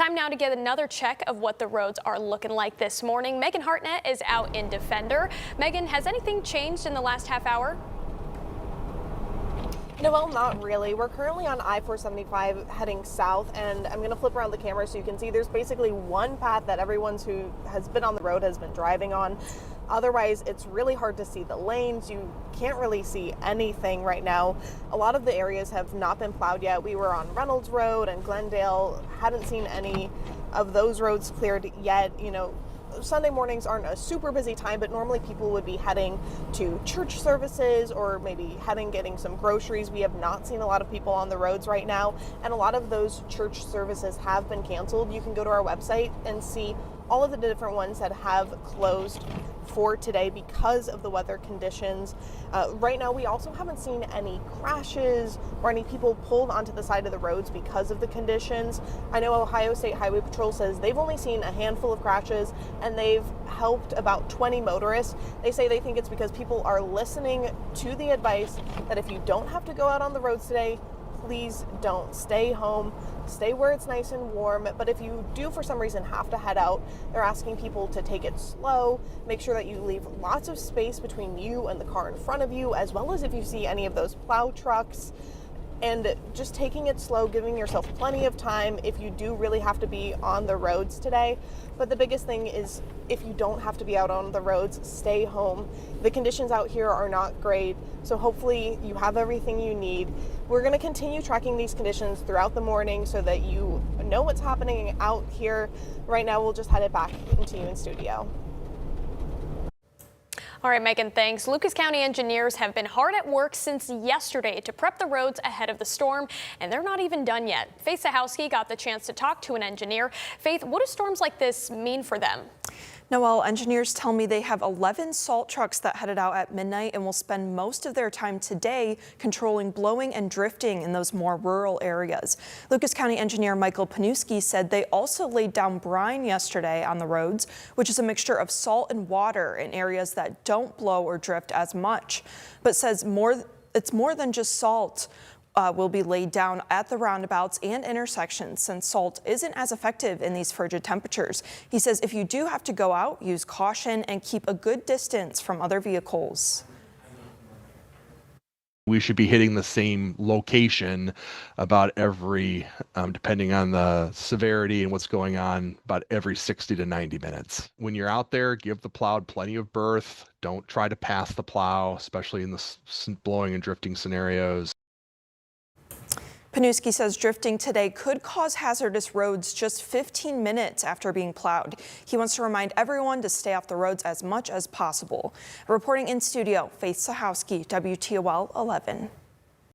Time now to get another check of what the roads are looking like this morning. Megan Hartnett is out in Defender. Megan, has anything changed in the last half hour? No, well, not really. We're currently on I-475 heading south, and I'm going to flip around the camera so you can see there's basically one path that everyone who has been on the road has been driving on. Otherwise, it's really hard to see the lanes. You can't really see anything right now. A lot of the areas have not been plowed yet. We were on Reynolds Road and Glendale. Hadn't seen any of those roads cleared yet. You know, Sunday mornings aren't a super busy time, but normally people would be heading to church services or maybe getting some groceries. We have not seen a lot of people on the roads right now, and a lot of those church services have been canceled. You can go to our website and see all of the different ones that have closed for today because of the weather conditions. Right now, we also haven't seen any crashes or any people pulled onto the side of the roads because of the conditions. I know Ohio State Highway Patrol says they've only seen a handful of crashes and they've helped about 20 motorists. They say they think it's because people are listening to the advice that if you don't have to go out on the roads today, please don't. Stay home, stay where it's nice and warm. But if you do for some reason have to head out, they're asking people to take it slow. Make sure that you leave lots of space between you and the car in front of you, as well as if you see any of those plow trucks. And just taking it slow, giving yourself plenty of time if you do really have to be on the roads today. But the biggest thing is if you don't have to be out on the roads, stay home. The conditions out here are not great, so hopefully you have everything you need. We're going to continue tracking these conditions throughout the morning so that you know what's happening out here. Right now, we'll just head it back into you in studio. All right, Megan, thanks. Lucas County engineers have been hard at work since yesterday to prep the roads ahead of the storm, and they're not even done yet. Faith Sahowski got the chance to talk to an engineer. Faith, what do storms like this mean for them? Noel, engineers tell me they have 11 salt trucks that headed out at midnight and will spend most of their time today controlling blowing and drifting in those more rural areas. Lucas County engineer Mike Pniewski said they also laid down brine yesterday on the roads, which is a mixture of salt and water in areas that don't blow or drift as much, but says it's more than just salt. Will be laid down at the roundabouts and intersections since salt isn't as effective in these frigid temperatures. He says if you do have to go out, use caution and keep a good distance from other vehicles. We should be hitting the same location about every, depending on the severity and what's going on, about every 60 to 90 minutes. When you're out there, give the plowed plenty of berth. Don't try to pass the plow, especially in the blowing and drifting scenarios. Pniewski says drifting today could cause hazardous roads just 15 minutes after being plowed. He wants to remind everyone to stay off the roads as much as possible. Reporting in studio, Faith Sahowski, WTOL 11.